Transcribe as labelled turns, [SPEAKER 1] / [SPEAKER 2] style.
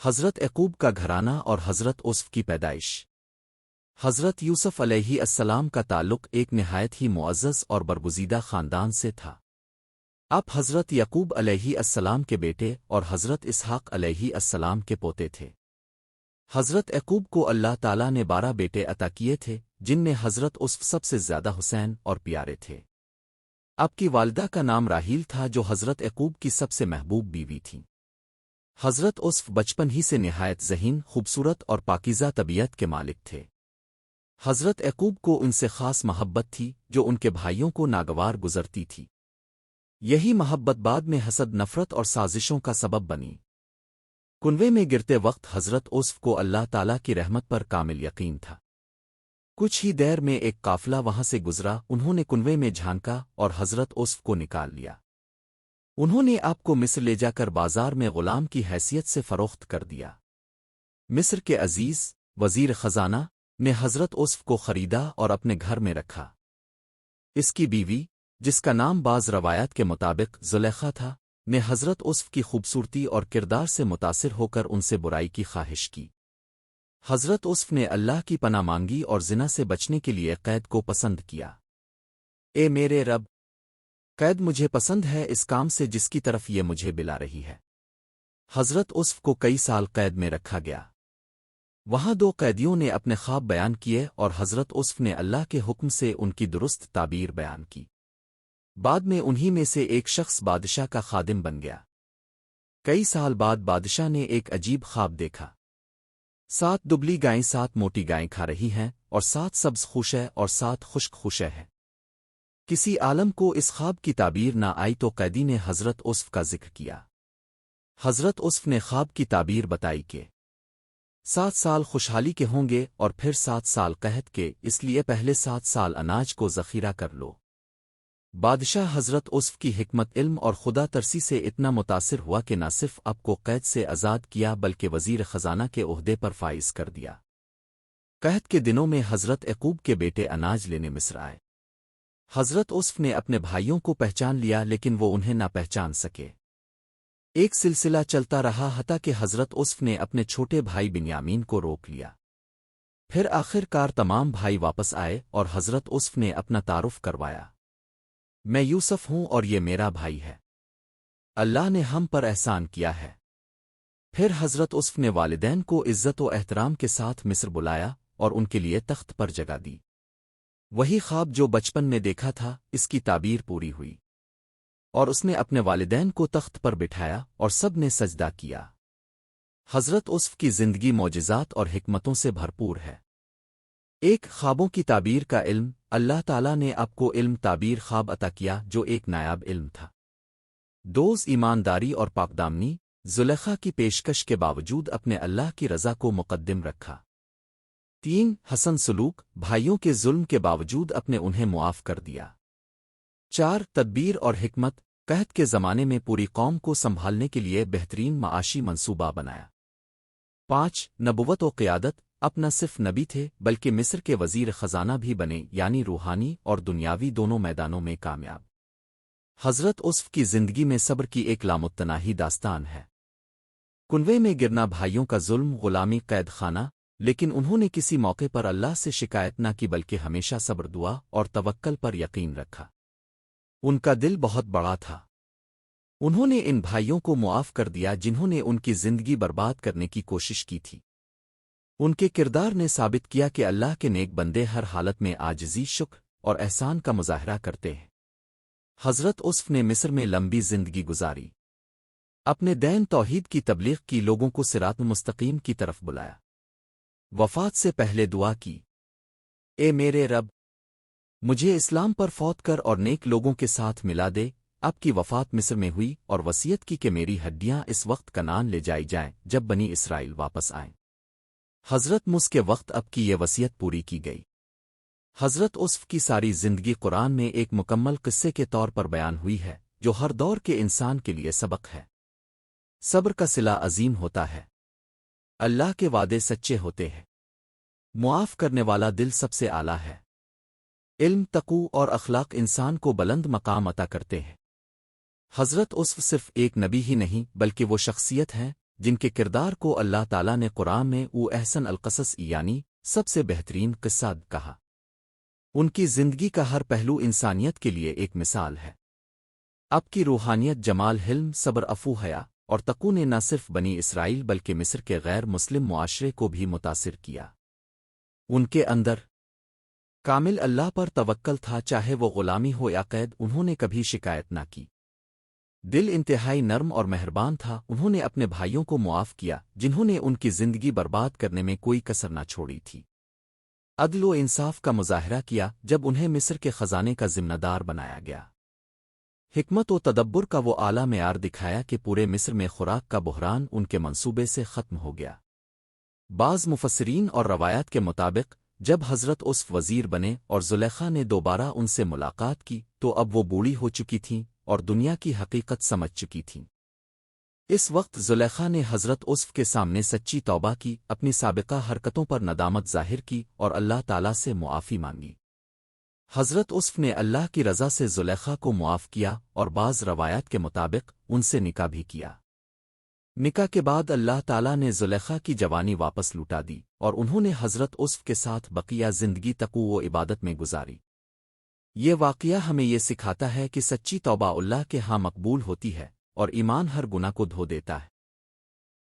[SPEAKER 1] حضرت یعقوب کا گھرانہ اور حضرت یوسف کی پیدائش۔ حضرت یوسف علیہ السلام کا تعلق ایک نہایت ہی معزز اور برگزیدہ خاندان سے تھا۔ آپ حضرت یعقوب علیہ السلام کے بیٹے اور حضرت اسحاق علیہ السلام کے پوتے تھے۔ حضرت یعقوب کو اللہ تعالیٰ نے 12 بیٹے عطا کیے تھے، جن میں حضرت یوسف سب سے زیادہ حسین اور پیارے تھے۔ آپ کی والدہ کا نام راحیل تھا، جو حضرت یعقوب کی سب سے محبوب بیوی تھیں۔ حضرت یوسف بچپن ہی سے نہایت ذہین، خوبصورت اور پاکیزہ طبیعت کے مالک تھے۔ حضرت یعقوب کو ان سے خاص محبت تھی، جو ان کے بھائیوں کو ناگوار گزرتی تھی۔ یہی محبت بعد میں حسد، نفرت اور سازشوں کا سبب بنی۔ کنویں میں گرتے وقت حضرت یوسف کو اللہ تعالیٰ کی رحمت پر کامل یقین تھا۔ کچھ ہی دیر میں ایک قافلہ وہاں سے گزرا، انہوں نے کنویں میں جھانکا اور حضرت یوسف کو نکال لیا۔ انہوں نے آپ کو مصر لے جا کر بازار میں غلام کی حیثیت سے فروخت کر دیا۔ مصر کے عزیز وزیر خزانہ نے حضرت یوسف کو خریدا اور اپنے گھر میں رکھا۔ اس کی بیوی، جس کا نام بعض روایات کے مطابق زلیخا تھا، نے حضرت یوسف کی خوبصورتی اور کردار سے متاثر ہو کر ان سے برائی کی خواہش کی۔ حضرت یوسف نے اللہ کی پناہ مانگی اور زنا سے بچنے کے لیے قید کو پسند کیا۔ اے میرے رب، قید مجھے پسند ہے اس کام سے جس کی طرف یہ مجھے بلا رہی ہے۔ حضرت یوسف کو کئی سال قید میں رکھا گیا۔ وہاں 2 قیدیوں نے اپنے خواب بیان کیے اور حضرت یوسف نے اللہ کے حکم سے ان کی درست تعبیر بیان کی۔ بعد میں انہی میں سے ایک شخص بادشاہ کا خادم بن گیا۔ کئی سال بعد بادشاہ نے ایک عجیب خواب دیکھا۔ 7 دبلی گائیں 7 موٹی گائیں کھا رہی ہیں، اور 7 سبز خوشے اور 7 خشک خوشے ہیں۔ کسی عالم کو اس خواب کی تعبیر نہ آئی تو قیدی نے حضرت یوسف کا ذکر کیا۔ حضرت یوسف نے خواب کی تعبیر بتائی کہ 7 سال خوشحالی کے ہوں گے اور پھر 7 سال قحط کے، اس لیے پہلے 7 سال اناج کو ذخیرہ کر لو۔ بادشاہ حضرت یوسف کی حکمت علم اور خدا ترسی سے اتنا متاثر ہوا کہ نہ صرف آپ کو قید سے آزاد کیا بلکہ وزیر خزانہ کے عہدے پر فائز کر دیا۔ قحط کے دنوں میں حضرت یعقوب کے بیٹے اناج لینے مصر آئے۔ حضرت یوسف نے اپنے بھائیوں کو پہچان لیا، لیکن وہ انہیں نہ پہچان سکے۔ ایک سلسلہ چلتا رہا حتیٰ کہ حضرت یوسف نے اپنے چھوٹے بھائی بنیامین کو روک لیا۔ پھر آخر کار تمام بھائی واپس آئے اور حضرت یوسف نے اپنا تعارف کروایا۔ میں یوسف ہوں اور یہ میرا بھائی ہے۔ اللہ نے ہم پر احسان کیا ہے۔ پھر حضرت یوسف نے والدین کو عزت و احترام کے ساتھ مصر بلایا اور ان کے لیے تخت پر جگہ دی۔ وہی خواب جو بچپن میں دیکھا تھا، اس کی تعبیر پوری ہوئی، اور اس نے اپنے والدین کو تخت پر بٹھایا اور سب نے سجدہ کیا۔ حضرت یوسف کی زندگی معجزات اور حکمتوں سے بھرپور ہے۔ ایک خوابوں کی تعبیر کا علم۔ اللہ تعالیٰ نے آپ کو علم تعبیر خواب عطا کیا، جو ایک نایاب علم تھا۔ 2 ایمانداری اور پاکدامنی۔ زلیخا کی پیشکش کے باوجود اپنے اللہ کی رضا کو مقدم رکھا۔ 3 حسن سلوک۔ بھائیوں کے ظلم کے باوجود اپنے انہیں معاف کر دیا۔ 4 تدبیر اور حکمت۔ قحط کے زمانے میں پوری قوم کو سنبھالنے کے لیے بہترین معاشی منصوبہ بنایا۔ 5 نبوت و قیادت۔ اب نہ صرف نبی تھے بلکہ مصر کے وزیر خزانہ بھی بنے، یعنی روحانی اور دنیاوی دونوں میدانوں میں کامیاب۔ حضرت یوسف کی زندگی میں صبر کی ایک لامتناہی داستان ہے۔ کنویں میں گرنا، بھائیوں کا ظلم، غلامی، قید خانہ، لیکن انہوں نے کسی موقع پر اللہ سے شکایت نہ کی بلکہ ہمیشہ صبر، دعا اور توکل پر یقین رکھا۔ ان کا دل بہت بڑا تھا۔ انہوں نے ان بھائیوں کو معاف کر دیا جنہوں نے ان کی زندگی برباد کرنے کی کوشش کی تھی۔ ان کے کردار نے ثابت کیا کہ اللہ کے نیک بندے ہر حالت میں عاجزی، شکر اور احسان کا مظاہرہ کرتے ہیں۔ حضرت یوسف نے مصر میں لمبی زندگی گزاری۔ اپنے دین توحید کی تبلیغ کی، لوگوں کو صراط مستقیم کی طرف بلایا۔ وفات سے پہلے دعا کی، اے میرے رب، مجھے اسلام پر فوت کر اور نیک لوگوں کے ساتھ ملا دے۔ آپ کی وفات مصر میں ہوئی اور وصیت کی کہ میری ہڈیاں اس وقت کنعان لے جائی جائیں جب بنی اسرائیل واپس آئیں۔ حضرت موسیٰ کے وقت اب کی یہ وصیت پوری کی گئی۔ حضرت یوسف کی ساری زندگی قرآن میں ایک مکمل قصے کے طور پر بیان ہوئی ہے، جو ہر دور کے انسان کے لیے سبق ہے۔ صبر کا صلہ عظیم ہوتا ہے۔ اللہ کے وعدے سچے ہوتے ہیں۔ معاف کرنے والا دل سب سے اعلیٰ ہے۔ علم، تقوی اور اخلاق انسان کو بلند مقام عطا کرتے ہیں۔ حضرت یوسف صرف ایک نبی ہی نہیں بلکہ وہ شخصیت ہیں جن کے کردار کو اللہ تعالیٰ نے قرآن میں احسن القصص یعنی سب سے بہترین قصہ کہا۔ ان کی زندگی کا ہر پہلو انسانیت کے لیے ایک مثال ہے۔ اب کی روحانیت جمال حلم صبر عفو حیا اور تقوی نے نہ صرف بنی اسرائیل بلکہ مصر کے غیر مسلم معاشرے کو بھی متاثر کیا۔ ان کے اندر کامل اللہ پر توکل تھا، چاہے وہ غلامی ہو یا قید، انہوں نے کبھی شکایت نہ کی۔ دل انتہائی نرم اور مہربان تھا، انہوں نے اپنے بھائیوں کو معاف کیا جنہوں نے ان کی زندگی برباد کرنے میں کوئی کسر نہ چھوڑی تھی۔ عدل و انصاف کا مظاہرہ کیا جب انہیں مصر کے خزانے کا ذمہ دار بنایا گیا۔ حکمت و تدبر کا وہ اعلیٰ معیار دکھایا کہ پورے مصر میں خوراک کا بحران ان کے منصوبے سے ختم ہو گیا۔ بعض مفسرین اور روایات کے مطابق جب حضرت یوسف وزیر بنے اور زلیخا نے دوبارہ ان سے ملاقات کی تو اب وہ بوڑھی ہو چکی تھیں اور دنیا کی حقیقت سمجھ چکی تھیں۔ اس وقت زلیخا نے حضرت یوسف کے سامنے سچی توبہ کی، اپنی سابقہ حرکتوں پر ندامت ظاہر کی اور اللہ تعالیٰ سے معافی مانگی۔ حضرت یوسف نے اللہ کی رضا سے زلیخا کو معاف کیا اور بعض روایات کے مطابق ان سے نکاح بھی کیا۔ نکاح کے بعد اللہ تعالیٰ نے زلیخا کی جوانی واپس لوٹا دی اور انہوں نے حضرت یوسف کے ساتھ بقیہ زندگی تقوی و عبادت میں گزاری۔ یہ واقعہ ہمیں یہ سکھاتا ہے کہ سچی توبہ اللہ کے ہاں مقبول ہوتی ہے اور ایمان ہر گناہ کو دھو دیتا ہے۔